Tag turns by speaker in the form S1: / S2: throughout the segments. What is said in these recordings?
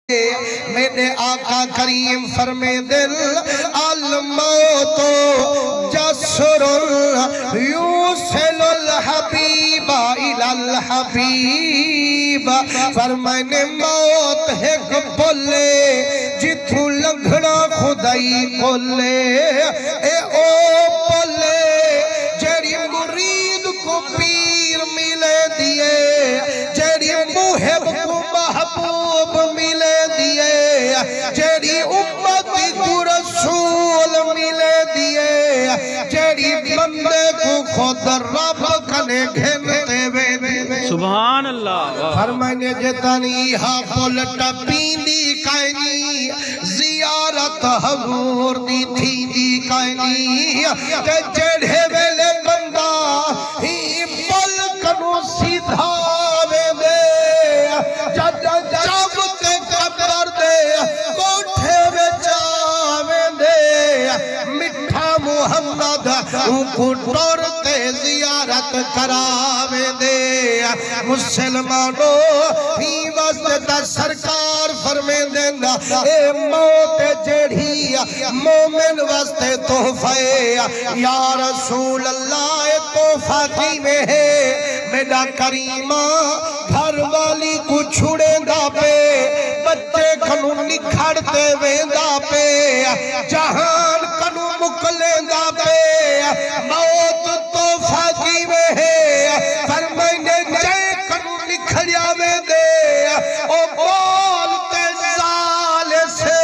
S1: मेरे आका करीम फरमे दिल अल मौतो जसरुल यूसिलुल हबीबा इलल हबीब। फरमाने मौत एक बोले जिथू लंघना खुदाई कोले ए ओ बोले जेड़ी मुरीद को पीर मिले दिए, जेड़ी मुहिब को महबूब मिले दिए, जेड़ी उम्मती को रसूल मिले दिए, जेड़ी बंदे को खुद रब कने घेरते वे। सुभान अल्लाह। फरमाने जतनी हा पुलट पींदी कायनी जियारत हजूर दी थी दी कायनी ते जेड़े वेले बंदा ही पल कनु सीधा वे दे जद जब ते कब्र दे कोठे विच आवे दे मिठा मुहम्मद उनको टोर ते जियारत करावे दे। मुसलमानो ही वास्ते सरकार फरमे देंदा ए मौत जेड़ी मोमिन वास्ते तोहफा है या रसूल अल्लाह तोहफा की में है मेरा करीमा। घर वाली को छुड़ेंदा पे बच्चे कनु निखड़ते वेंदा पे जहान कनु मुकलेंदा पे मौत तोहफा की में है। फरमाने जय कनु निखड़िया में दे ओ बोलते जाल से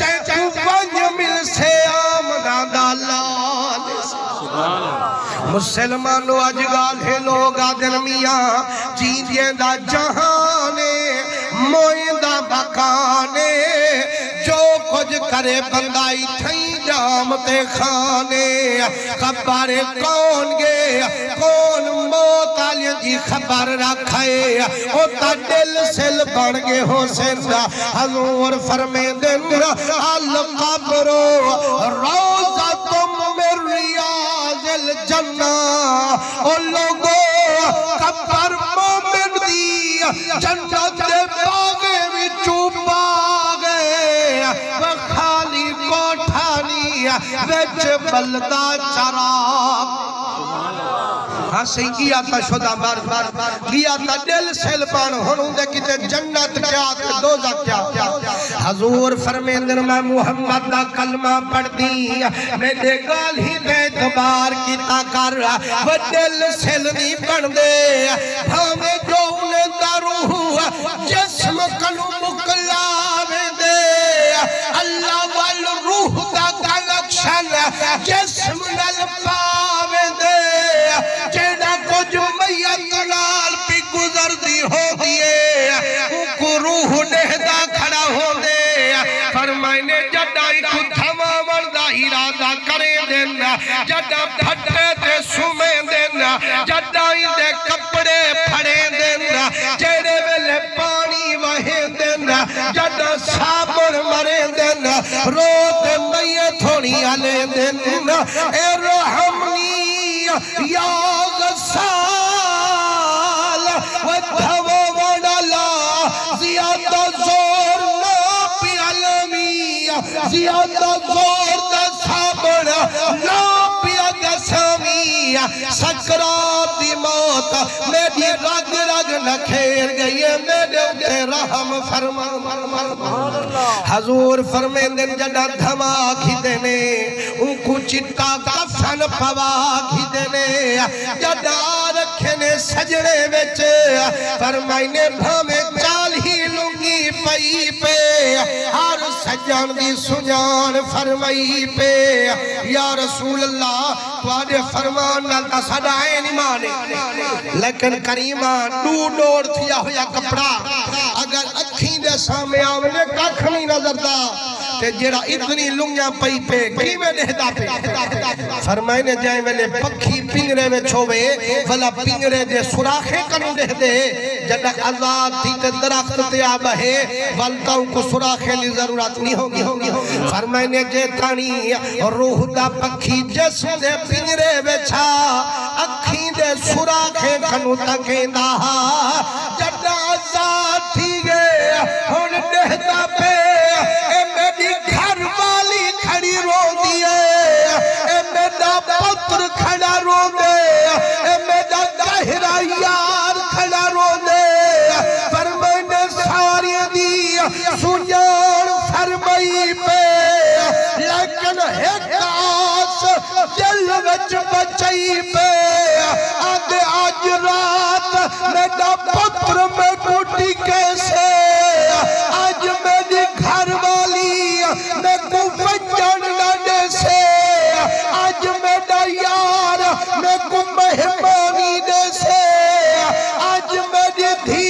S1: जय चुपन मिल से आमना दालाल से। मुसलमानों अजगाल है लोग आदन मियाँ जींदे दा जहाने मोइंदा मकाने जो कुछ करे बंदाई थई जाम ते खाने। खबर कौन गे कौन मौत आलिया जी खबर रखे ओ ता दिल सिल बन गए हो सिंदा। हजूर फरमे दिन अल कब्रो रोजा तुम मिन रियाजिल जन्ना ओ लोगो कब्र मोमिन दी जन्नत दे बागे विचों बागे खाली कोठानी विच बलदा चराग। हाँ सही किया था शुदा बार बार किया था दिल सिल पान होने किते जन्नत क्या दोज़ख क्या। हजूर फरमेंदर मैं मुहम्मद दा कलमा पढ़दी मेरे गाल ही बेतबार कीता कर वो दिल सिल नहीं बनदे भावे जो उन्हें दा रूह जिस्म कनु मुकलावे दे अल्लाह वाल रूह दा कनेक्शन जिस्म नाल पावे दे। जेड़ा कुछ मैयत नाल भी गुजरदी होंदी है उनको रूह नेहदा खड़ा होंदे। फरमाने जड़ा इको थमावण दा इरादा करे देना जड़ा फटे ते सुमे देना जड़ा इंदे कपड़े फड़े देना जेड़े वेले पानी वहे देना जड़ा साबुन मरे देना रो ते मैया थोड़ी आले देना ए रहमनी या गसाल वधवो वडला जियादा जोर ना पियालमी जियादा जोर दा साबण ना पिया गसामी सकरात दी मौत मेरी रग रग न खेर गई है मेरे उते रहम फरमा। हजूर फरमेंदे जड़ा धमा खिदने उनको चिट्टा कफन पवा खिदने जड़ा रखे ने सजने विच फरमाइने भावे चाल ही लुंगी पई पे हर सजन दी सुजान फरमाई पे या रसूल अल्लाह तुहाडे फरमान नाल ता साडा ऐ नहीं माने लेकिन करीमा डोड़ थिया होया कपड़ा अगर अखी दे सामने आवने कख नहीं नजरदा ते जेड़ा इतनी लुंगियां पई पे किवें देहदा पे। फरमाइने जाए वेले पक्षी पिंजरे में होवे भला पिंजरे दे सुराखे कनु देहदे जदा आजाद थी ते दरख्त ते आ बहे वलता को सुराखे ली जरूरत नहीं होगी। फरमाइने जे तानी रूह दा पक्षी जिस्म दे पिंजरे विचा अखी दे सुराखे कनु तकेंदा जदा आजाद थी गए हुन सुजान फरमाई पे लेकिन हिकास दिल विच बचाई पे आगे आज रात मेरा पुत्र में कुटी कैसे आज मेरी घर वाली मैं को बचन न से आज मेरा यार मैं को मेहमानी दे से आज मेरी धी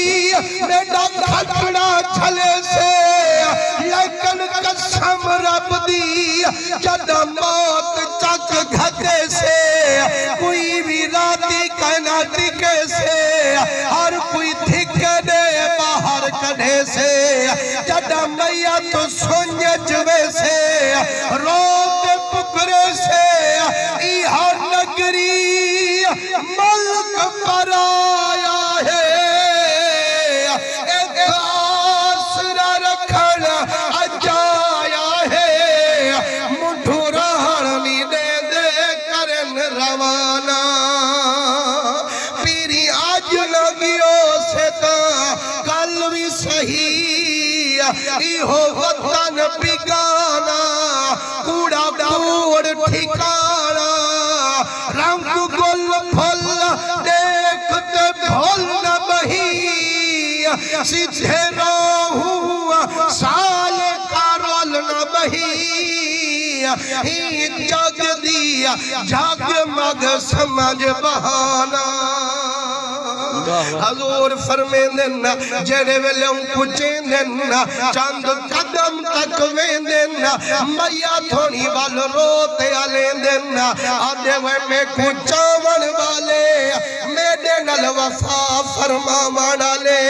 S1: मेरा खटड़ा छले से लेकिन कसम रब दी जद मौत चक घटे से कोई भी राती कहना टिके से हर कोई ठिके दे बाहर कढ़े से जद मैया तो सोच जवे से रोक पुकरे से इहा नगरी मल्क पर आया है एक आसरा रखन अजाया है मुठू रहनी दे दे करन रवाना पीरी आज लगियो से ता कल भी सही इहो वतन बिगाना कूड़ा कूड़ ठिकाना रंग गुल फल देखते भूल न बही सीधे रहूं साल का रोल न बही ही जग दिया जगमग समझ बहाना हजूर फरमेंदन जेड़े वेले पुछेंदन चंद कदम तक वेंदन मैया थोड़ी वाल रोते आलेंदन आदे वे में कुचावन वाले मेरे नल वफा फरमावन वाले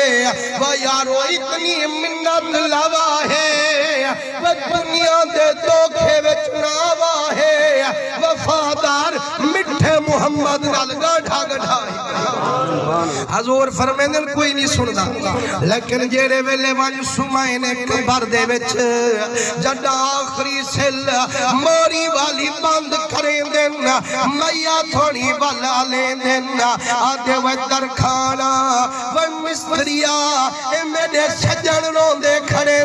S1: वो यारो इतनी मिन्नत लवा है वो दुनिया दे धोखे विच नावा है वफादार मिठे मुहम्मद नाल गाढ़ा गढ़ाई हजूर फरमांदन कोई नहीं सुनदा लेकिन जेड़े वेले वंज सुमाए ने कबर दे विच जद आखिरी सिल मोरी वाली बंद करें देन मैया थोड़ी वाला ले देन आदे वे दरखाना वे मिस्त्रिया ए मेरे सजन रोंदे खड़े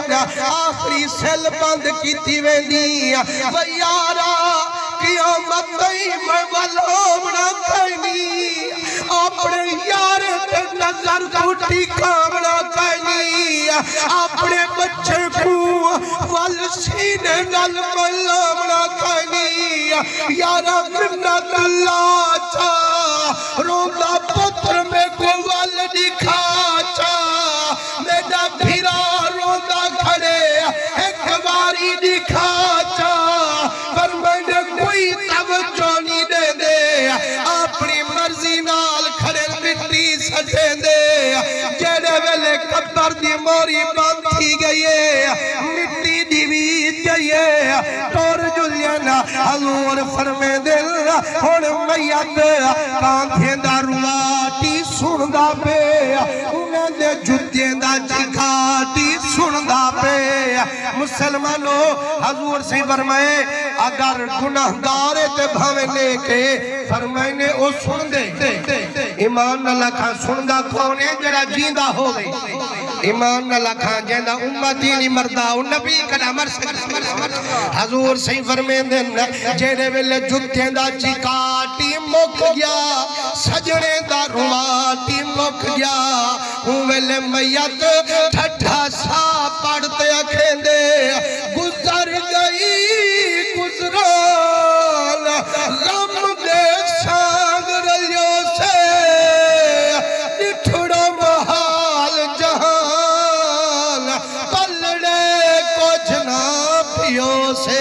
S1: आखिरी सिल बंद कीती वेंदी वे यारा क़यामत मैं वलोवना करनी अपने यार ते नजर टूटी कामना करनी अपने बच्चे को वल सीने नाल मलावना करनी यारा मिन्नत अल्लाह चा रोंदा पुत्र में को वल दिखा चा मेरा फिरा रोंदा खड़े एक बारी दिखा चा पर मैंने कोई तवज्जो नहीं दे दे अपनी मर्जी नाल खड़े मिट्टी सटे दे जेड़े वेले कब्र दी मोरी बंद थी गई है मिट्टी दी बीत गई है तोर जुलियाना हजूर फरमे दिल हुण मैयत कांधे दा रुवाटी सुनदा पे उन्हां दे जुत्ते दा चिखाटी सुनदा पे मुसलमानों हजूर से फरमाए अगर गुनाहगार ते भावे लेके फरमाए ओ सुन दे ईमान न लखा सुनदा कौन है जरा जींदा होवे ईमान न लखा जेंदा उम्मती नहीं मरदा ओ नबी कदा मर सकदा हजूर सही फरमांदे जेड़े वेले जुत्ते दा चिकाटी मुक गया सजने दा रुवाटी मुक गया ऊ वेले मैयत ठठा सा पड़ते अखेंदे गुजर गई गुजरान गम दे सांग रलियो से निठड़ो महाल जहान पलड़े कुछ ना पियो से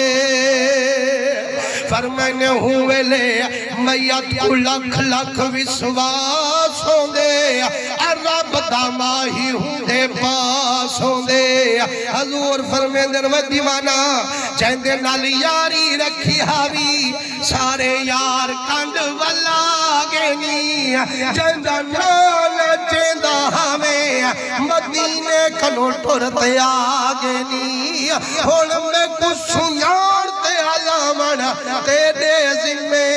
S1: फरमाने हुए ले मैयत को लख लख विश्वास होंदे रब दा माही हुंदे पास होंदे हजूर फरमांदे वे दीवाना चंदे नाल यारी रखी हावी सारे यार कंड वला गेनी चंदा नाल चंदा हमें मदीने कलो टुरते आ गेनी हुण मैं कुछ सुनाण ते आलामण तेरे जिम्मे